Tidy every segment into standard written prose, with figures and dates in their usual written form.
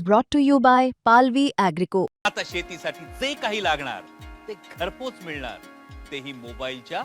brought to you by Palvi Agrico. आता शेतीसाठी जे काही लागणार ते घरपोच मिळणार, तेही मोबाईलच्या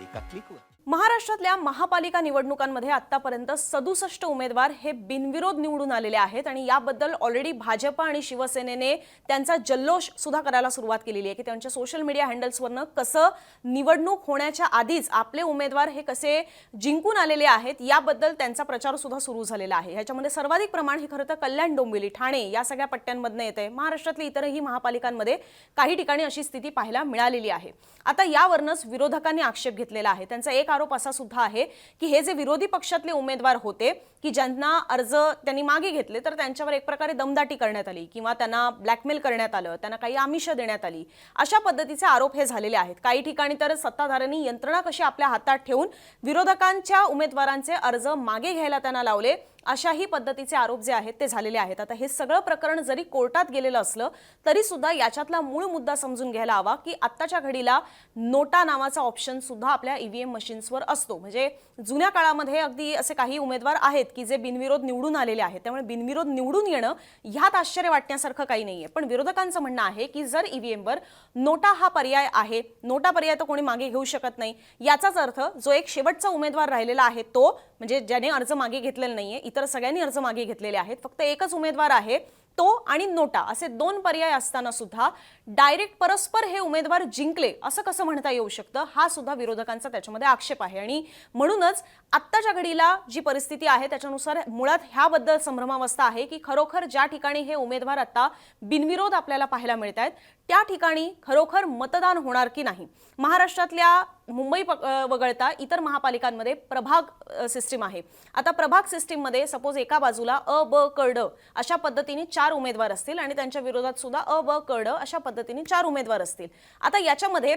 एका क्लिकवर. महाराष्ट्रातल्या महापालिका निवडणुकांमध्ये आतापर्यंत 67 उमेदवार हे बिनविरोध निवडून आलेले आहेत आणि याबद्दल ऑलरेडी भाजप आणि शिवसेनेने त्यांचा जल्लोष सुद्धा करायला सुरुवात केलेली आहे की त्यांच्या सोशल मीडिया हँडल्सवरनं कसं निवडणूक होण्याच्या आधीच आपले उमेदवार हे कसे जिंकून आलेले आहेत याबद्दल त्यांचा प्रचार सुद्धा सुरू झालेला आहे। ह्याच्यामध्ये सर्वाधिक प्रमाण हे खरं तर कल्याण, डोंबिवली, ठाणे या सगळ्या पट्ट्यांमधून येते। महाराष्ट्रातल्या इतरही महापालिकांमध्ये काही ठिकाणी अशी स्थिती पाहायला मिळालेली आहे। आता यावरनच विरोधकांनी आक्षेप घेतलेला आहे। त्यांचा एक आरोप असा सुद्धा आहे की हे जे विरोधी पक्षातले उमेदवार होते की ज्यांना अर्ज त्यांनी मागे घेतले तर त्यांच्यावर एक प्रकारे दमदाटी करण्यात आली किंवा त्यांना ब्लॅकमेल करण्यात आलं, त्यांना काही आमिष देण्यात आली, अशा पद्धतीचे आरोप हे झालेले आहेत। काही ठिकाणी तर सत्ताधाऱ्यांनी यंत्रणा कशी आपल्या हातात ठेवून विरोधकांच्या उमेदवारांचे अर्ज मागे घ्यायला त्यांना लावले, अशाही पद्धतीचे आरोप जे आहेत ते झालेले आहेत। आता हे सगळं प्रकरण जरी कोर्टात गेलेलं असलं तरी सुद्धा याच्यातला मूळ मुद्दा समजून घ्यायला हवा की आत्ताच्या घडीला नोटा नावाचा ऑप्शन सुद्धा आपल्या ईव्हीएम मशीन्सवर असतो। म्हणजे जुन्या काळामध्ये अगदी असे काही उमेदवार आहेत की जे बिनविरोध निवडून आलेले आहेत, त्यामुळे बिनविरोध निवडून येणं ह्यात आश्चर्य वाटण्यासारखं काही नाहीये। पण विरोधकांचं म्हणणं आहे की जर ईव्हीएमवर नोटा हा पर्याय आहे, नोटा पर्याय तर कोणी मागे घेऊ शकत नाही, याचाच अर्थ जो एक शेवटचा उमेदवार राहिलेला आहे तो म्हणजे ज्याने अर्ज मागे घेतलेला नाहीये, इतर सगळ्यांनी अर्ज मागे घेतलेले आहेत, फक्त एकच उमेदवार आहे तो आणि नोटा असे दोन पर्याय असताना सुद्धा डायरेक्ट परस्पर हे उमेदवार जिंकले असं कसं म्हणता येऊ शकतं, हा सुद्धा विरोधकांचा त्याच्यामध्ये आक्षेप आहे। आणि म्हणूनच आत्ताच्या घडीला जी परिस्थिती आहे त्याच्यानुसार मुळात ह्याबद्दल संभ्रमावस्था आहे की खरोखर ज्या ठिकाणी हे उमेदवार आता बिनविरोध आपल्याला पाहायला मिळत आहेत त्या ठिकाणी खरोखर मतदान होणार की नाही। महाराष्ट्रातल्या मुंबई वगळता इतर महापालिकांमध्ये प्रभाग सिस्टीम आहे। आता प्रभाग सिस्टीम मध्ये सपोज एका बाजूला अ ब क ड अशा पद्धतीने 4 उमेदवार असतील आणि त्यांच्या विरोधात सुद्धा अ ब क ड अशा पद्धतीने 4 उमेदवार असतील। आता याच्यामध्ये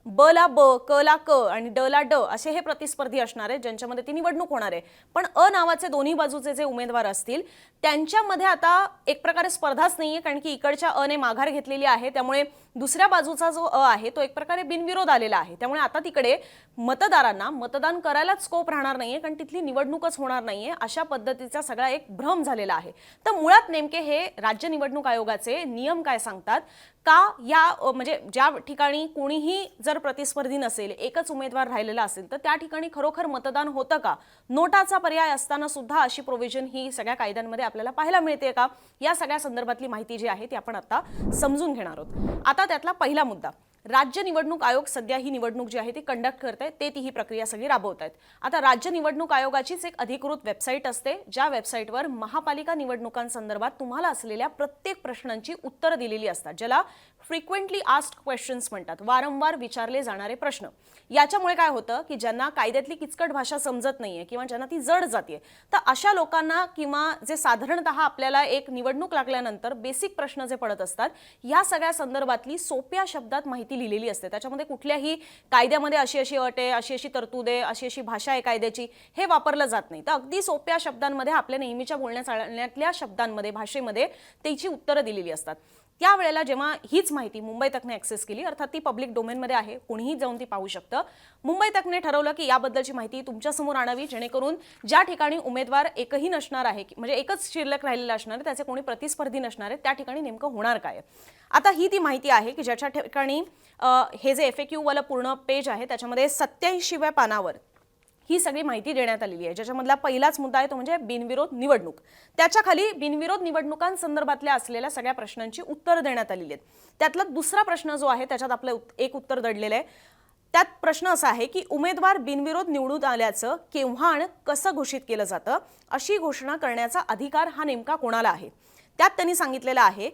ब ला ब, क ला क आणि ड ला ड असे हे प्रतिस्पर्धी असणार आहेत ज्यांच्यामध्ये ती निवडणूक होणार आहे। पण अ नावाचे दोन्ही बाजूचे जे उमेदवार असतील त्यांच्यामध्ये आता एक प्रकारे स्पर्धाच नाहीये, कारण की इकडच्या अ ने माघार घेतलेली आहे, त्यामुळे दुसऱ्या बाजूचा जो अ आहे तो एक प्रकारे बिनविरोध आलेला आहे। त्यामुळे आता तिकडे मतदारांना मतदान करायलाच स्कोप राहणार नाहीये, कारण तिथली निवडणूकच होणार नाहीये, अशा पद्धतीचा सगळा एक भ्रम झालेला आहे। तर मुळात नेमके हे राज्य निवडणूक आयोगाचे नियम काय सांगतात का, या म्हणजे ज्या ठिकाणी कोणीही जर प्रतिस्पर्धी नसेल, एकच उमेदवार राहिलेला असेल तर त्या ठिकाणी खरोखर मतदान होतं का, नोटाचा पर्याय असताना सुद्धा अशी प्रोव्हिजन ही सगळ्या कायद्यांमध्ये आपल्याला पाहायला मिळते का, या सगळ्या संदर्भातली माहिती जी आहे ती आपण आता समजून घेणार आहोत। आता त्यातला पहिला मुद्दा, राज्य निवडणूक आयोग सध्या ही निवडणूक जी आहे ती कंडक्ट करते, ते ती ही प्रक्रिया सगळी राबवतात। आता राज्य निवडणूक आयोगाचीच एक अधिकृत वेबसाईट असते, ज्या वेबसाईटवर महापालिका निवडणुकांसंदर्भात तुम्हाला असलेल्या प्रत्येक प्रश्नांची उत्तरं दिलेली असतात, ज्याला फ्रिक्वेंटली आस्क्ड क्वेश्चन्स म्हणतात, वारंवार विचारले जाणारे प्रश्न। याच्यामुळे काय होतं की ज्यांना कायद्यातली किचकट भाषा समजत नाहीये किंवा ज्यांना ती जड जाते, तर अशा लोकांना किंवा जे साधारणतः आपल्याला एक निवडणूक लागल्यानंतर बेसिक प्रश्न जे पडत असतात या सगळ्या संदर्भातली सोप्या शब्दात माहिती लिहिलेली असते। त्याच्यामध्ये कुठल्याही कायद्यामध्ये अशी अशी अट आहे, अशी अशी तरतूद आहे, अशी अशी भाषा आहे कायद्याची, हे वापरलं जात नाही। तर अगदी सोप्या शब्दांमध्ये आपल्या नेहमीच्या बोलण्या चालण्यातल्या शब्दांमध्ये भाषेमध्ये त्याची उत्तरं दिलेली असतात। त्यावेळेला जेव्हा हीच माहिती मुंबई तकने ॲक्सेस केली, अर्थात ती पब्लिक डोमेनमध्ये आहे, कोणीही जाऊन ती पाहू शकतं, मुंबई तकने ठरवलं की याबद्दलची माहिती तुमच्यासमोर आणावी, जेणेकरून ज्या ठिकाणी उमेदवार एकही नसणार आहे म्हणजे एकच शिल्लक राहिलेला असणार आहे, त्याचे कोणी प्रतिस्पर्धी नसणार आहे, त्या ठिकाणी नेमकं होणार काय। आता ही ती माहिती आहे की ज्याच्या ठिकाणी हे जे FAQ वाला पूर्ण पेज आहे त्याच्यामध्ये 87व्या पानावर ही सगळी माहिती देण्यात आलेली आहे, ज्याच्यामधला पहिलाच मुद्दा आहे तो म्हणजे बिनविरोध निवडणूक। त्याच्या खाली बिनविरोध निवडणुकांसंदर्भातल्या असलेल्या सगळ्या प्रश्नांची उत्तरं देण्यात आलेली आहेत। त्यातला दुसरा प्रश्न जो आहे त्याच्यात आपलं एक उत्तर दडलेलं आहे। त्यात प्रश्न असा आहे की उमेदवार बिनविरोध निवडून आल्याचं केव्हा आणि कसं घोषित केलं जातं, अशी घोषणा करण्याचा अधिकार हा नेमका कोणाला आहे। त्यात त्यांनी सांगितलेलं आहे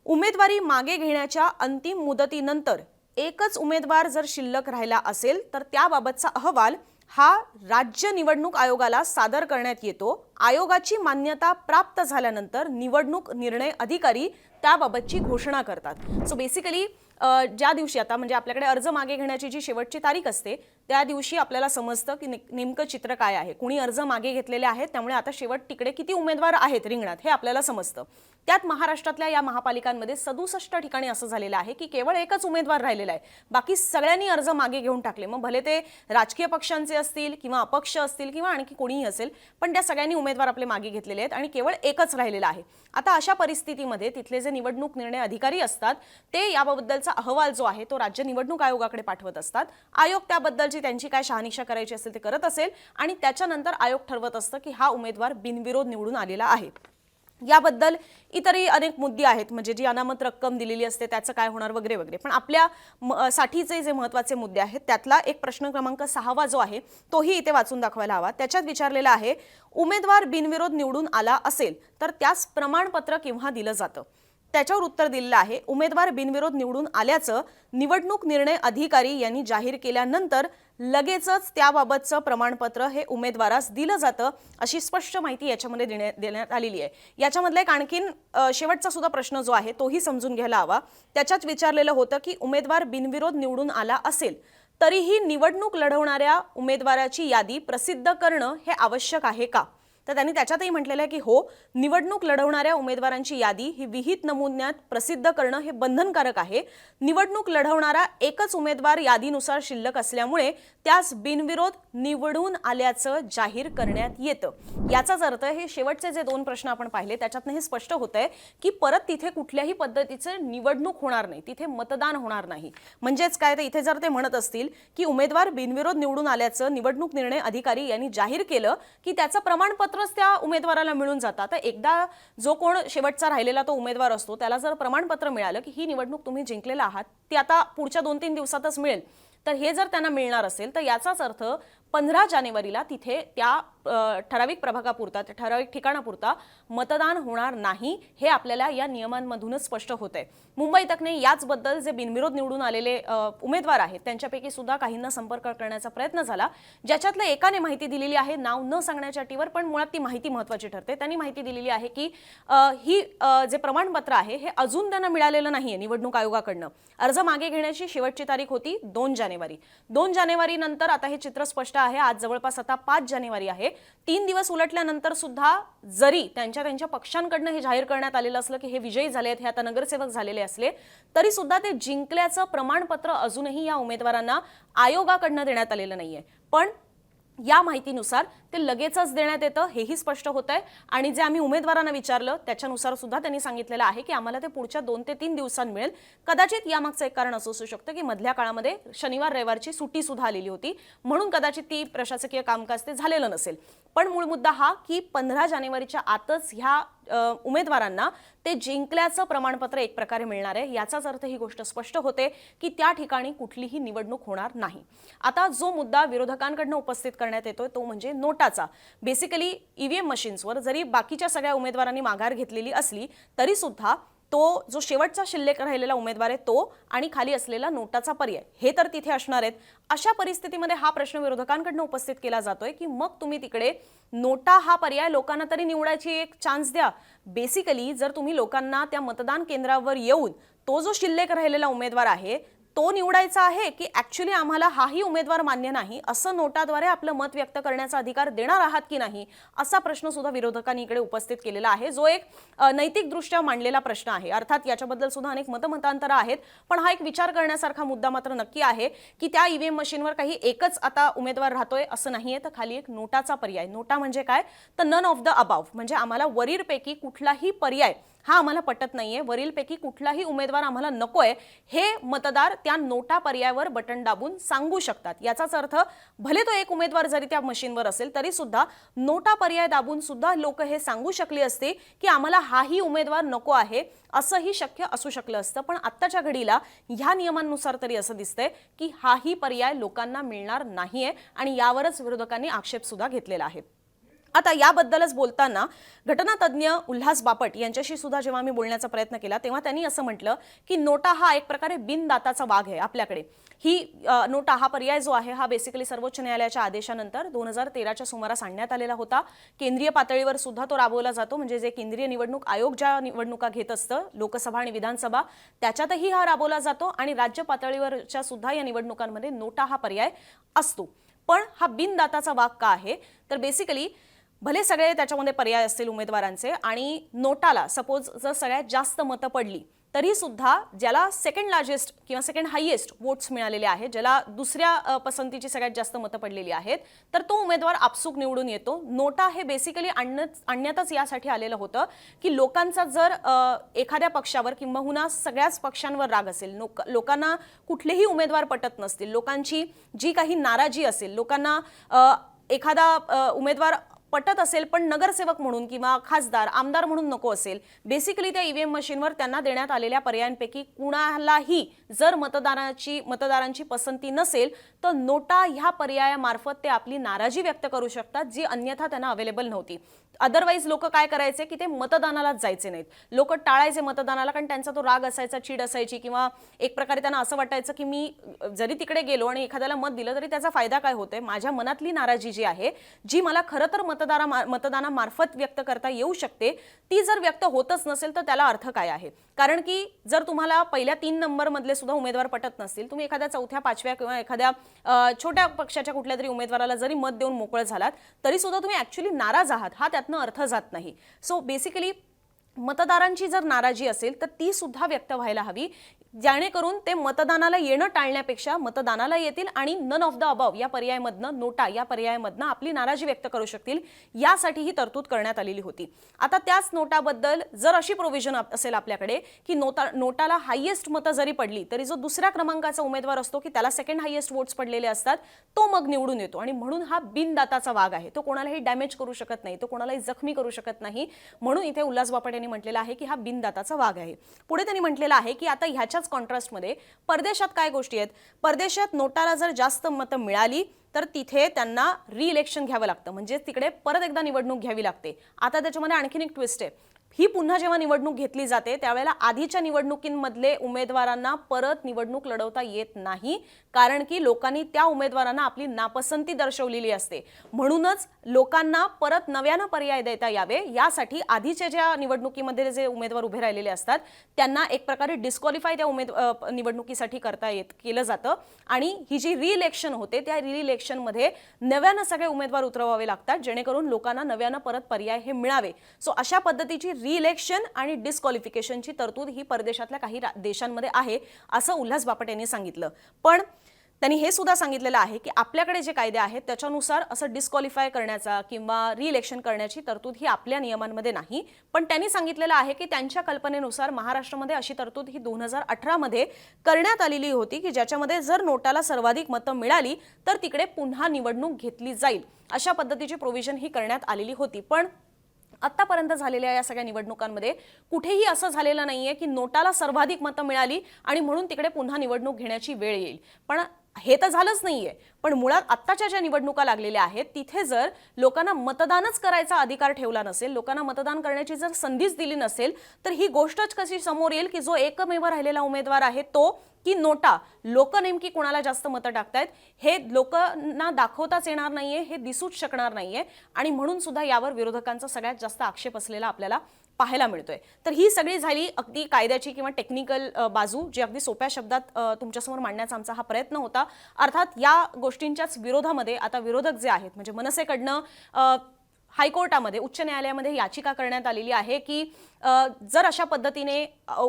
उमेदवारी मागे घेण्याच्या अंतिम मुदतीनंतर एकच उमेदवार जर शिल्लक राहिला असेल तर त्याबाबतचा अहवाल हा राज्य निवडणूक आयोगाला सादर करण्यात येतो। आयोगाची मान्यता प्राप्त झाल्यानंतर निवडणूक निर्णय अधिकारी त्याबाबतची घोषणा करतात। सो बेसिकली ज्या दिवशी आता म्हणजे आपल्याकडे अर्ज मागे घेण्याची जी शेवटची तारीख असते त्या दिवशी आपल्याला समजतं की नेमकं चित्र काय आहे, कुणी अर्ज मागे घेतलेले आहेत, त्यामुळे आता शेवट तिकडे किती उमेदवार आहेत रिंगणात हे आपल्याला समजतं. त्यात महाराष्ट्रातल्या या महापालिकांमध्ये 67 ठिकाणी असं झालेलं आहे की केवळ एकच उमेदवार राहिलेला आहे, बाकी सगळ्यांनी अर्ज मागे घेऊन टाकले. मग भले ते राजकीय पक्षांचे असतील किंवा अपक्ष असतील किंवा आणखी कोणीही असेल, पण त्या सगळ्यांनी उमेदवार आपले मागे घेतलेले आहेत आणि केवळ एकच राहिलेला आहे. आता अशा परिस्थितीमध्ये तिथले जे निवडणूक निर्णय अधिकारी असतात ते याबाबतचा अहवाल जो आहे तो राज्य निवडणूक आयोगाकडे पाठवत असतात. आयोग त्याबद्दलची त्यांची काय शहानिशा करायची असेल ते करत असेल आणि त्याच्यानंतर आयोग ठरवत असतं की हा उमेदवार बिनविरोध निवडून आलेला आहे. याबद्दल इतरही अनेक मुद्दे आहेत, म्हणजे जी अनामत रक्कम दिलेली असते त्याचं काय होणार वगैरे वगैरे. पण आपल्या साठीचे जे महत्त्वाचे मुद्दे आहेत त्यातला एक प्रश्न क्रमांक 6 जो आहे तोही इथे वाचून दाखवायला हवा. त्याच्यात विचारलेला आहे, उमेदवार बिनविरोध निवडून आला असेल तर त्यास प्रमाणपत्र केव्हा दिलं जातं. त्याच्यावर उत्तर दिलेलं आहे, उमेदवार बिनविरोध निवडून आल्याचं निवडणूक निर्णय अधिकारी यांनी जाहीर केल्यानंतर लगेचच त्याबाबतचं प्रमाणपत्र हे उमेदवारास दिलं जातं, अशी स्पष्ट माहिती याच्यामध्ये देण्यात आलेली आहे. याच्यामधला एक आणखीन शेवटचा सुद्धा प्रश्न जो आहे तोही समजून घ्यायला हवा. त्याच्यात विचारलेलं होतं की उमेदवार बिनविरोध निवडून आला असेल तरीही निवडणूक लढवणाऱ्या उमेदवाराची यादी प्रसिद्ध करणं हे आवश्यक आहे का. तर त्यांनी त्याच्यातही म्हटलेलं आहे की हो, निवडणूक लढवणाऱ्या उमेदवारांची यादी ही विहित नमुन्यात प्रसिद्ध करणं हे बंधनकारक आहे. निवडणूक लढवणारा एकच उमेदवार यादीनुसार शिल्लक असल्यामुळे त्यास बिनविरोध निवडून आल्याचं जाहीर करण्यात येतं. याचाच अर्थ हे शेवटचे जे 2 प्रश्न आपण पाहिले त्याच्यातनं हे स्पष्ट होतंय की परत तिथे कुठल्याही पद्धतीचं निवडणूक होणार नाही, तिथे मतदान होणार नाही. म्हणजेच काय, तर इथे जर ते म्हणत असतील की उमेदवार बिनविरोध निवडून आल्याचं निवडणूक निर्णय अधिकारी यांनी जाहीर केलं की त्याचं प्रमाणपत्र त्या उमेदवाराला मिळून जातात. तर एकदा जो कोण शेवटचा राहिलेला तो उमेदवार असतो त्याला जर प्रमाणपत्र मिळालं की ही निवडणूक तुम्ही जिंकलेला आहात, ती आता पुढच्या 2-3 दिवसातच मिळेल, तर हे जर त्यांना मिळणार असेल तर याचाच अर्थ 15 जानेवारीला तिथे त्या ठराविक प्रभागापुरता, त्या ठराविक ठिकाणापुरता मतदान होणार नाही, हे आपल्याला या नियमांमधूनच स्पष्ट होतंय. मुंबई तकने याचबद्दल जे बिनविरोध निवडून आलेले उमेदवार आहेत त्यांच्यापैकी सुद्धा काहींना संपर्क करण्याचा प्रयत्न झाला, ज्याच्यातल्या एकाने माहिती दिलेली आहे, नाव न सांगण्याच्या अटीवर, पण मुळात ती माहिती महत्त्वाची ठरते. त्यांनी माहिती दिलेली आहे की ही जे प्रमाणपत्र आहे हे अजून त्यांना मिळालेलं नाहीये निवडणूक आयोगाकडनं. अर्ज मागे घेण्याची शेवटची तारीख होती 2 जानेवारी. 2 जानेवारी नंतर आता हे चित्र स्पष्ट आहे, आज जवळपास आता 5 जानेवारी आहे. 3 दिवस उलटल्यानंतर सुद्धा जरी त्यांच्या पक्षांकडनं हे जाहीर करण्यात आलेलं असलं की हे विजयी झाले आहेत, हे आता नगरसेवक झालेले असले, तरी सुद्धा ते जिंकल्याचं प्रमाणपत्र अजूनही या उमेदवारांना आयोगाकडनं देण्यात आलेलं नाहीये. पण या माहितीनुसार ते लगेचच देण्यात येतं हेही स्पष्ट होतंय. आणि जे आम्ही उमेदवारांना विचारलं त्याच्यानुसार सुद्धा त्यांनी सांगितलेलं आहे की आम्हाला ते पुढच्या 2 ते 3 दिवसांत मिळेल. कदाचित यामागचं एक कारण असू शकतं की मधल्या काळामध्ये शनिवार रविवारची सुट्टी सुद्धा आलेली होती, म्हणून कदाचित ती प्रशासकीय कामकाज ते झालेलं नसेल. पण मूळ मुद्दा हा की 15 जानेवारीच्या आतच ह्या उमेदवारांना ते जिंकल्याचं प्रमाणपत्र एक प्रकारे मिळणार आहे. याचाच अर्थ ही गोष्ट स्पष्ट होते की त्या ठिकाणी कुठलीही निवडणूक होणार नाही. आता जो मुद्दा विरोधकांकडून उपस्थित करण्यात येतोय तो म्हणजे नोटाचा. बेसिकली ईव्हीएम मशीन्सवर जरी बाकीच्या सगळ्या उमेदवारांनी माघार घेतलेली असली तरी सुद्धा तो जो शेवटचा शिल्लक राहिलेला उमेदवार आहे तो आणि खाली असलेला नोटाचा पर्याय हे तर तिथे असणार आहेत. अशा परिस्थितीमध्ये हा प्रश्न विरोधकांकडून उपस्थित केला जातोय की मग तुम्ही तिकडे नोटा हा पर्याय लोकांना तरी निवडायची एक चान्स द्या. बेसिकली जर तुम्ही लोकांना त्या मतदान केंद्रावर येऊन तो जो शिल्लक राहिलेला उमेदवार आहे तो निवडायचा आहे की ऍक्च्युअली आम्हाला हाही उमेदवार मान्य नाही असं नोटाद्वारे आपलं मत व्यक्त करण्याचा अधिकार देणार आहात की नाही, असा प्रश्न सुद्धा विरोधकांनी इकडे उपस्थित केलेला आहे, जो एक नैतिकदृष्ट्या मांडलेला प्रश्न आहे. अर्थात याच्याबद्दल सुद्धा अनेक मतमतांतर आहेत, पण हा एक विचार करण्यासारखा मुद्दा मात्र नक्की आहे की त्या ईव्हीएम मशीनवर काही एकच आता उमेदवार राहतोय असं नाहीये, तर खाली एक नोटाचा पर्याय. नोटा म्हणजे काय, तर नन ऑफ द अबाव, म्हणजे आम्हाला वरीलपैकी कुठलाही पर्याय हा आम्हाला पटत नाहीये, वरीलपैकी कुठलाही उमेदवार आम्हाला नकोय, हे मतदार त्या नोटा पर्यायावर बटन दाबून सांगू शकतात. याचाच अर्थ भले तो एक उमेदवार जरी त्या मशीनवर असेल तरी सुद्धा नोटा पर्याय दाबून सुद्धा लोक हे सांगू शकले असते की आम्हाला हाही उमेदवार नको आहे, असंही शक्य असू शकलं असतं. पण आत्ताच्या घडीला ह्या नियमांनुसार तरी असं दिसतंय की हाही पर्याय लोकांना मिळणार नाहीये आणि यावरच विरोधकांनी आक्षेप सुद्धा घेतलेला आहे. आता याबद्दलच बोलताना घटनातज्ञ उल्हास बापट यांच्याशी सुद्धा जेव्हा मी बोलण्याचा प्रयत्न केला तेव्हा त्यांनी असं म्हटलं की नोटा हा एक प्रकारे बिनदाताचा वाघ आहे आपल्याकडे. ही नोटा हा पर्याय जो आहे हा बेसिकली सर्वोच्च न्यायालयाच्या आदेशानंतर 2013च्या सुमारास आणण्यात आलेला होता. केंद्रीय पातळीवर सुद्धा तो राबवला जातो, म्हणजे जे केंद्रीय निवडणूक आयोग ज्या निवडणुका घेत असतं लोकसभा आणि विधानसभा त्याच्यातही हा राबवला जातो आणि राज्य पातळीवरच्या सुद्धा या निवडणुकांमध्ये नोटा हा पर्याय असतो. पण हा बिनदाताचा वाघ का आहे तर बेसिकली भले सगळे त्याच्यामध्ये पर्याय असतील उमेदवारांचे आणि नोटाला सपोज जर सगळ्यात जास्त मतं पडली तरी सुद्धा ज्याला सेकंड लार्जेस्ट किंवा सेकंड हायेस्ट वोट्स मिळालेले आहेत, ज्याला दुसऱ्या पसंतीची सगळ्यात जास्त मतं पडलेली आहेत, तर तो उमेदवार आपसूक निवडून येतो. नोटा हे बेसिकली आणण्यातच यासाठी आलेलं होतं की लोकांचा जर एखाद्या पक्षावर किंबहुना सगळ्याच पक्षांवर राग असेल, लोकांना कुठलेही उमेदवार पटत नसतील, लोकांची जी काही नाराजी असेल, लोकांना एखादा उमेदवार पटत असेल पण नगरसेवक म्हणून किंवा खासदार आमदार म्हणून नको असेल, बेसिकली त्या ईव्हीएम मशीनवर त्यांना देण्यात आलेल्या पर्यायांपैकी कुणालाही जर मतदारांची पसंती नसेल तर नोटा ह्या पर्यायामार्फत ते आपली नाराजी व्यक्त करू शकतात, जी अन्यथा त्यांना अवेलेबल नव्हती. अदरवाईज लोक काय करायचे की ते मतदानालाच जायचे नाहीत, लोक टाळायचे मतदानाला, कारण त्यांचा तो राग असायचा, चीड असायची किंवा एक प्रकारे त्यांना असं वाटायचं की मी जरी तिकडे गेलो आणि एखाद्याला मत दिलं तरी त्याचा फायदा काय होतोय, माझ्या मनातली नाराजी जी आहे जी मला खरं तर मतदानामार्फत व्यक्त करता येऊ शकते ती जर व्यक्त होतच नसेल तर त्याला अर्थ काय आहे. कारण की जर तुम्हाला पहिल्या 3 नंबर मधले सुद्धा उमेदवार पटत नसतील, तुम्ही एखाद्या 4थ्या 5व्या किंवा एखाद्या छोट्या पक्षाच्या कुठल्या तरी उमेदवाराला जरी मत देऊन मोकळे झालात तरी सुद्धा तुम्ही ऍक्च्युअली नाराज आहात, हा त्यातनं अर्थ जात नाही. सो बेसिकली मतदारांची जर नाराजी असेल तर ती सुद्धा व्यक्त व्हायला हवी, जेणेकरून ते मतदानाला येणं टाळण्यापेक्षा मतदानाला येतील आणि नन ऑफ द अबव या पर्यायामधनं, नोटा या पर्यायामधनं आपली नाराजी व्यक्त करू शकतील, यासाठी ही तरतूद करण्यात आलेली होती. आता त्याच नोटाबद्दल जर अशी प्रोव्हिजन असेल आपल्याकडे की नोटाला हायेस्ट मतं जरी पडली तरी जो दुसऱ्या क्रमांकाचा उमेदवार असतो की त्याला सेकंड हायेस्ट वोट्स पडलेले असतात तो मग निवडून येतो आणि म्हणून हा बिनदाताचा वाघ आहे. तो कोणालाही डॅमेज करू शकत नाही, तो कोणालाही जखमी करू शकत नाही, म्हणून इथे उल्हास बापट यांनी म्हटलेलं आहे की हा बिनदाताचा वाघ आहे. पुढे त्यांनी म्हटलेलं आहे की आता ह्याच्याच कॉन्ट्रास्टमध्ये परदेशात काय गोष्टी आहेत, परदेशात नोटाला जर जास्त मतं मिळाली तर तिथे त्यांना रिइलेक्शन घ्यावं लागतं, म्हणजे तिकडे परत एकदा निवडणूक घ्यावी लागते. आता त्याच्यामध्ये आणखीन एक ट्विस्ट आहे, ही पुन्हा जेव्हा निवडणूक घेतली जाते त्यावेळेला आधीच्या निवडणुकींमधले उमेदवारांना परत निवडणूक लढवता येत नाही, कारण की लोकांनी त्या उमेदवारांना आपली नापसंती दर्शवलेली असते. म्हणूनच लोकांना परत नव्यानं पर्याय देता यावे यासाठी आधीच्या ज्या निवडणुकीमध्ये जे उमेदवार उभे राहिलेले असतात त्यांना एक प्रकारे डिस्क्वालिफाय त्या निवडणुकीसाठी केलं जातं आणि ही जी रिइलेक्शन होते त्या रिइलेक्शनमध्ये नव्यानं सगळे उमेदवार उतरवावे लागतात, जेणेकरून लोकांना नव्यानं परत पर्याय हे मिळावे. सो अशा पद्धतीची रिइलेक्शन आणि डिस्क्वालिफिकेशनची तरतूद ही परदेशातल्या काही देशांमध्ये आहे असं उल्हास बापट यांनी सांगितलं. पण त्यांनी हे सुद्धा सांगितलेलं आहे की आपल्याकडे जे कायदे आहेत त्याच्यानुसार असं डिस्क्वालिफाय करण्याचा किंवा रिइलेक्शन करण्याची तरतूद ही आपल्या नियमांमध्ये नाही. पण त्यांनी सांगितलेलं आहे की त्यांच्या कल्पनेनुसार महाराष्ट्रामध्ये अशी तरतूद ही 2018 मध्ये करण्यात आलेली होती की ज्याच्यामध्ये जर नोटाला सर्वाधिक मतं मिळाली तर तिकडे पुन्हा निवडणूक घेतली जाईल, अशा पद्धतीची प्रोव्हिजन ही करण्यात आलेली होती. पण आतापर्यंत झालेल्या या सगळ्या निवडणुकांमध्ये कुठेही असं झालेलं नाहीये की नोटाला सर्वाधिक मतं मिळाली आणि म्हणून तिकडे पुन्हा निवडणूक घेण्याची वेळ येईल. पण हे तर झालंच नाहीये. पण मुळात आत्ताच्या ज्या निवडणुका लागलेल्या आहेत तिथे जर लोकांना मतदानच करायचा अधिकार ठेवला नसेल, लोकांना मतदान करण्याची जर संधीच दिली नसेल तर ही गोष्टच कशी समोर येईल की जो एकमेव राहिलेला उमेदवार आहे तो की नोटा, लोक नेमकी कोणाला जास्त मतं टाकतायत हे लोकांना दाखवताच येणार नाहीये, हे दिसूच शकणार नाहीये आणि म्हणून सुद्धा यावर विरोधकांचा सगळ्यात जास्त आक्षेप असलेला आपल्याला पाहायला मिळतोय. तर ही सगळी झाली अगदी कायद्याची किंवा टेक्निकल बाजू, जी अगदी सोप्या शब्दात तुमच्यासमोर मांडण्याचा आमचा हा प्रयत्न होता. अर्थात या गोष्टींच्याच विरोधामध्ये आता विरोधक जे आहेत म्हणजे मनसेकडनं हायकोर्टामध्ये, उच्च न्यायालयामध्ये याचिका करण्यात आलेली आहे की जर अशा पद्धतीने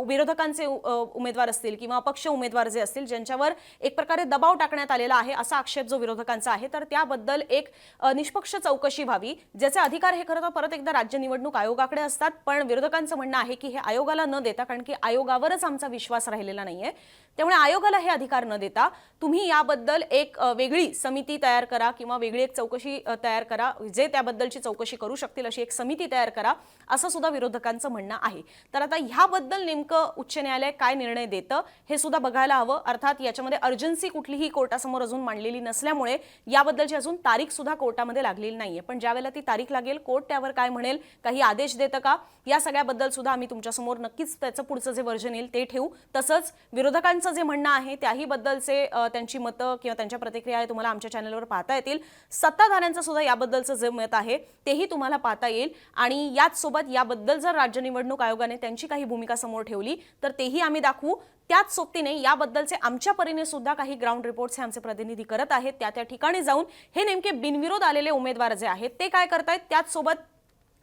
विरोधकांचे उमेदवार असतील किंवा अपक्ष उमेदवार जे असतील ज्यांच्यावर एक प्रकारे दबाव टाकण्यात आलेला आहे असा आक्षेप जो विरोधकांचा आहे तर त्याबद्दल एक निष्पक्ष चौकशी व्हावी, ज्याचे अधिकार हे खरं तर परत एकदा राज्य निवडणूक आयोगाकडे असतात. पण विरोधकांचं म्हणणं आहे की हे आयोगाला न देता, कारण की आयोगावरच आमचा विश्वास राहिलेला नाहीये, त्यामुळे आयोगाला हे अधिकार न देता तुम्ही याबद्दल एक वेगळी समिती तयार करा किंवा वेगळी एक चौकशी तयार करा, जे त्याबद्दलची चौकशी करू शकतील अशी एक समिती तयार करा, असं सुद्धा विरोधकांचं म्हणणं आहे. तर आता ह्याबद्दल नेमकं उच्च न्यायालय काय निर्णय देतं हे सुद्धा बघायला हवं. अर्थात याच्यामध्ये अर्जन्सी कुठलीही कोर्टासमोर अजून मांडलेली नसल्यामुळे याबद्दलची अजून तारीख सुद्धा कोर्टामध्ये लागलेली नाहीये. पण ज्यावेळेला ती तारीख लागेल, कोर्ट त्यावर काय म्हणेल, काही आदेश देतं का, या सगळ्याबद्दल सुद्धा आम्ही तुमच्यासमोर नक्कीच त्याचं पुढचं जे व्हर्जन येईल ते ठेवू. तसंच विरोधकांचं जे म्हणणं आहे त्याही बद्दलचे त्यांची मतं किंवा त्यांच्या प्रतिक्रिया आहे तुम्हाला आमच्या चॅनलवर पाहता येतील. सत्ताधाऱ्यांचं सुद्धा याबद्दलचं जे मत आहे तेही तुम्हाला पाहता येईल. आणि याच सोबत याबद्दल जर राज्य निवडणूक आयोगाने त्यांची काही भूमिका समोर ठेवली तर तेही आम्ही दाखवू. त्याच सोबतीने याबद्दलचे आमच्या परीने सुद्धा काही ग्राउंड रिपोर्ट्स हे आमचे प्रतिनिधी करत आहेत. त्या ठिकाणी जाऊन हे नेमके बिनविरोध आलेले उमेदवार जे आहेत ते काय करतायत, त्याच सोबत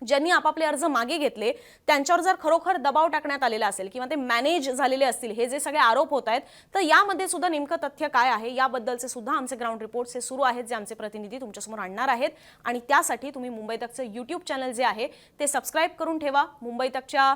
ज्यांनी आपापले अर्ज मागे घेतले त्यांच्यावर जर खरोखर दबाव टाकण्यात आलेला असेल किंवा ते मॅनेज झालेले असतील, हे जे सगळे आरोप होत आहेत, तर यामध्ये सुद्धा नेमकं तथ्य काय आहे याबद्दलचे सुद्धा आमचे ग्राउंड रिपोर्ट्स हे सुरू आहेत, जे आमचे प्रतिनिधी तुमच्यासमोर आणणार आहेत. आणि त्यासाठी तुम्ही मुंबई तकचं यूट्यूब चॅनल जे आहे ते सबस्क्राईब करून ठेवा. मुंबई तकच्या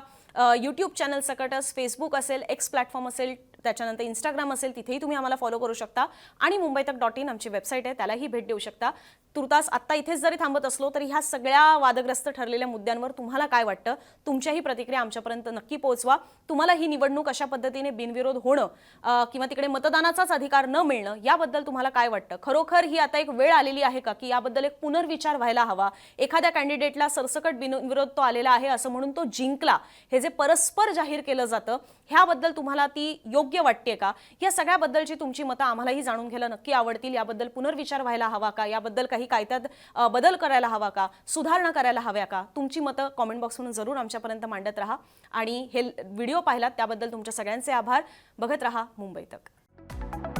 यूट्यूब चॅनल सकटच फेसबुक असेल, एक्स प्लॅटफॉर्म असेल, त्याच्यानंतर इंस्टाग्राम असेल, तिथेही तुम्ही आम्हाला फॉलो करू शकता. आणि mumbaitak.in आमची वेबसाईट आहे, त्यालाही भेट देऊ शकता. तुर्तास आत्ता इथेच जरी थांबत असलो तरी ह्या सगळ्या वादग्रस्त ठरलेल्या मुद्द्यांवर तुम्हाला काय वाटतं, तुमच्याही प्रतिक्रिया आमच्यापर्यंत नक्की पोहोचवा. तुम्हाला ही निवडणूक अशा पद्धतीने बिनविरोध होणं किंवा तिकडे मतदानाचाच अधिकार न मिळणं याबद्दल तुम्हाला काय वाटतं? खरोखर ही आता एक वेळ आलेली आहे का की याबद्दल एक पुनर्विचार व्हायला हवा? एखाद्या कॅन्डिडेटला सरसकट बिनविरोध तो आलेला आहे असं म्हणून तो जिंकला, हे जे परस्पर जाहीर केलं जातं ह्याबद्दल तुम्हाला ती योग्य वाटते का? या सगळ्याबद्दलची तुमची मतं आम्हालाही जाणून घ्यायला नक्की आवडतील. याबद्दल पुनर्विचार व्हायला हवा का? याबद्दल काही कायद्यात बदल करायला हवा का? सुधारणा करायला हव्या का? तुमची मतं कॉमेंट बॉक्समधून जरूर आमच्यापर्यंत मांडत राहा. आणि हे व्हिडिओ पाहिलात त्याबद्दल तुमच्या सगळ्यांचे आभार. बघत राहा मुंबई तक.